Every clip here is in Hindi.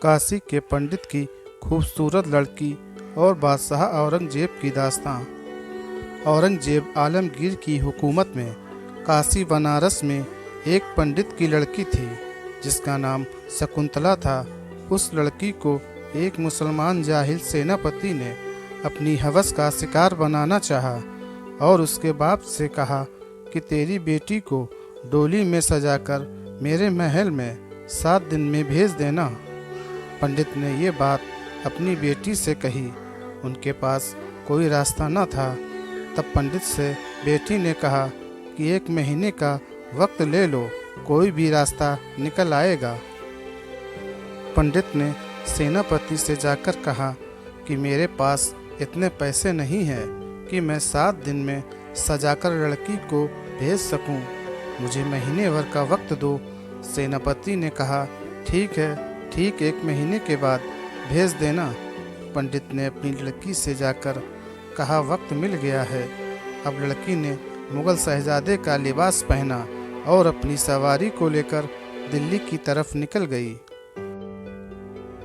काशी के पंडित की खूबसूरत लड़की और बादशाह औरंगजेब की दास्तां। औरंगजेब आलमगीर की हुकूमत में काशी बनारस में एक पंडित की लड़की थी जिसका नाम शकुंतला था। उस लड़की को एक मुसलमान जाहिल सेनापति ने अपनी हवस का शिकार बनाना चाहा और उसके बाप से कहा कि तेरी बेटी को डोली में सजाकर मेरे महल में 7 दिन में भेज देना। पंडित ने ये बात अपनी बेटी से कही। उनके पास कोई रास्ता न था। तब पंडित से बेटी ने कहा कि 1 महीने का वक्त ले लो, कोई भी रास्ता निकल आएगा। पंडित ने सेनापति से जाकर कहा कि मेरे पास इतने पैसे नहीं हैं कि मैं 7 दिन में सजाकर लड़की को भेज सकूं। मुझे महीने भर का वक्त दो। सेनापति ने कहा ठीक है, ठीक 1 महीने के बाद भेज देना। पंडित ने अपनी लड़की से जाकर कहा वक्त मिल गया है। अब लड़की ने मुगल शहजादे का लिबास पहना और अपनी सवारी को लेकर दिल्ली की तरफ निकल गई।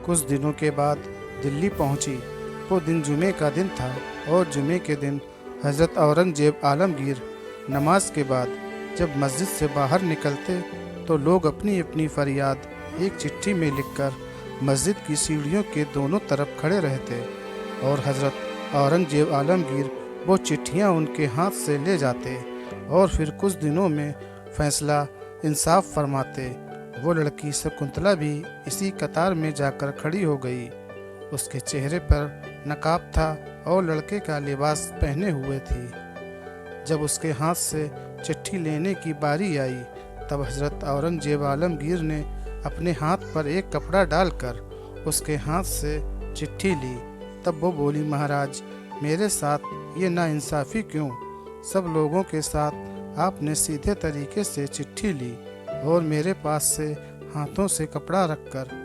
कुछ दिनों के बाद दिल्ली पहुंची। वो दिन जुमे का दिन था और जुमे के दिन हज़रत औरंगजेब आलमगीर नमाज के बाद जब मस्जिद से बाहर निकलते तो लोग अपनी अपनी फरियाद एक चिट्ठी में लिखकर मस्जिद की सीढ़ियों के दोनों तरफ खड़े रहते और हज़रत औरंगजेब आलमगीर वो चिट्ठियाँ उनके हाथ से ले जाते और फिर कुछ दिनों में फैसला इंसाफ फरमाते। वो लड़की शकुंतला भी इसी कतार में जाकर खड़ी हो गई। उसके चेहरे पर नकाब था और लड़के का लिबास पहने हुए थी। जब उसके हाथ से चिट्ठी लेने की बारी आई तब हज़रत औरंगजेब आलमगीर ने अपने हाथ पर एक कपड़ा डालकर उसके हाथ से चिट्ठी ली। तब वो बोली, महाराज मेरे साथ ये नाइंसाफ़ी क्यों? सब लोगों के साथ आपने सीधे तरीके से चिट्ठी ली और मेरे पास से हाथों से कपड़ा रखकर।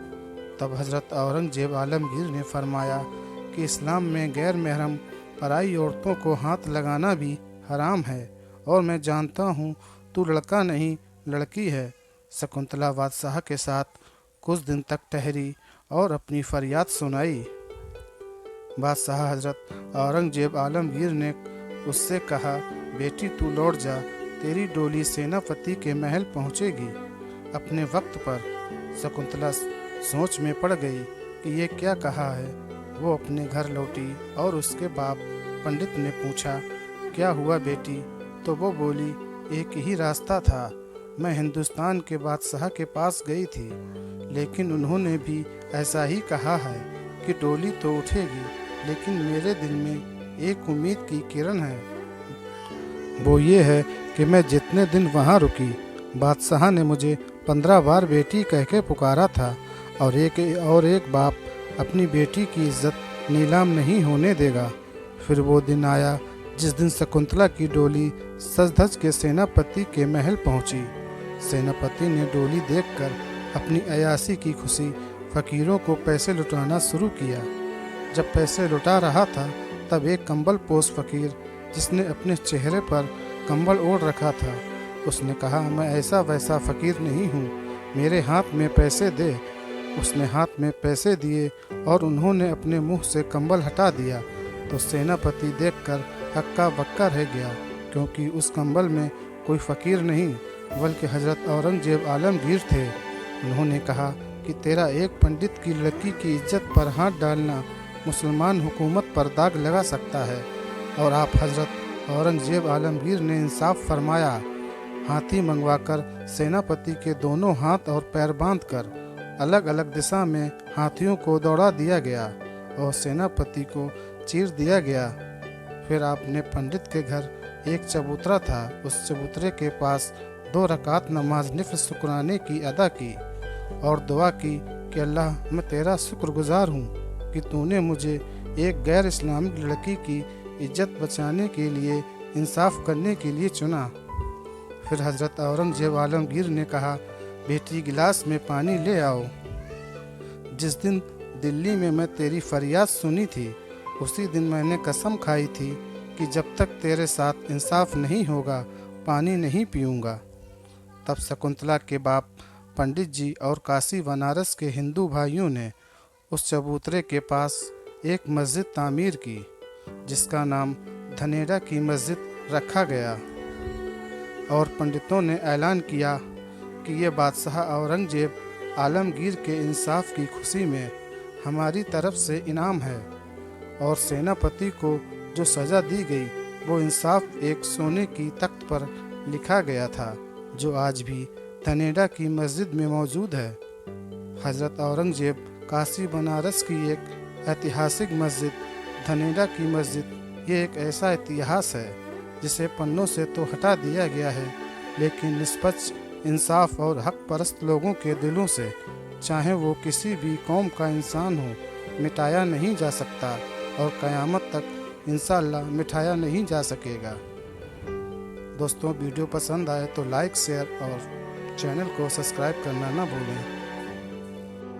तब हज़रत औरंगजेब आलमगीर ने फरमाया कि इस्लाम में गैर महरम पराई औरतों को हाथ लगाना भी हराम है और मैं जानता हूँ तू लड़का नहीं लड़की है। शकुंतला बादशाह के साथ कुछ दिन तक ठहरी और अपनी फरियाद सुनाई। बादशाह हज़रत औरंगजेब आलमगीर ने उससे कहा, बेटी तू लौट जा, तेरी डोली सेनापति के महल पहुँचेगी अपने वक्त पर। शकुंतला सोच में पड़ गई कि ये क्या कहा है। वो अपने घर लौटी और उसके बाप पंडित ने पूछा, क्या हुआ बेटी? तो वो बोली, एक ही रास्ता था। मैं हिंदुस्तान के बादशाह के पास गई थी, लेकिन उन्होंने भी ऐसा ही कहा है कि डोली तो उठेगी, लेकिन मेरे दिल में एक उम्मीद की किरण है। वो ये है कि मैं जितने दिन वहाँ रुकी, बादशाह ने मुझे 15 बार बेटी कह के पुकारा था और एक बाप अपनी बेटी की इज्जत नीलाम नहीं होने देगा। फिर वो दिन आया जिस दिन शकुंतला की डोली सज धज के सेनापति के महल पहुंची। सेनापति ने डोली देखकर अपनी अयासी की खुशी फ़कीरों को पैसे लुटाना शुरू किया। जब पैसे लुटा रहा था तब एक कंबल पोश फ़कीर जिसने अपने चेहरे पर कंबल ओढ़ रखा था, उसने कहा, मैं ऐसा वैसा फ़कीर नहीं हूँ, मेरे हाथ में पैसे दे। उसने हाथ में पैसे दिए और उन्होंने अपने मुंह से कंबल हटा दिया तो सेनापति देखकर हक्का बक्का रह गया, क्योंकि उस कंबल में कोई फ़कीर नहीं बल्कि हज़रत औरंगजेब आलमगीर थे। उन्होंने कहा कि तेरा एक पंडित की लड़की की इज्जत पर हाथ डालना मुसलमान हुकूमत पर दाग लगा सकता है और आप हज़रत औरंगजेब आलमगीर ने इंसाफ फरमाया। हाथी मंगवाकर सेनापति के दोनों हाथ और पैर बांधकर अलग अलग दिशा में हाथियों को दौड़ा दिया गया और सेनापति को चीर दिया गया। फिर आपने पंडित के घर एक चबूतरा था, उस चबूतरे के पास 2 रकात नमाज निफ़्ल शुक्राने की अदा की और दुआ की कि अल्लाह मैं तेरा शुक्रगुजार हूँ कि तूने मुझे एक गैर इस्लामिक लड़की की इज्जत बचाने के लिए इंसाफ करने के लिए चुना। फिर हज़रत औरंगजेब आलमगीर ने कहा, बेटी गिलास में पानी ले आओ। जिस दिन दिल्ली में मैं तेरी फरियाद सुनी थी उसी दिन मैंने कसम खाई थी कि जब तक तेरे साथ इंसाफ नहीं होगा पानी नहीं पीऊँगा। तब शकुंतला के बाप पंडित जी और काशी बनारस के हिंदू भाइयों ने उस चबूतरे के पास एक मस्जिद तामीर की जिसका नाम धनेरा की मस्जिद रखा गया और पंडितों ने ऐलान किया कि ये बादशाह औरंगजेब आलमगीर के इंसाफ की खुशी में हमारी तरफ से इनाम है। और सेनापति को जो सज़ा दी गई वो इंसाफ एक सोने की तख्त पर लिखा गया था जो आज भी धनेरा की मस्जिद में मौजूद है। हज़रत औरंगजेब काशी बनारस की एक ऐतिहासिक मस्जिद धनेरा की मस्जिद ये एक ऐसा इतिहास है जिसे पन्नों से तो हटा दिया गया है, लेकिन निष्पक्ष इंसाफ और हक परस्त लोगों के दिलों से, चाहे वो किसी भी कौम का इंसान हो, मिटाया नहीं जा सकता और क़यामत तक इंशाअल्लाह मिटाया नहीं जा सकेगा। दोस्तों, वीडियो पसंद आए तो लाइक, शेयर और चैनल को सब्सक्राइब करना ना भूलें।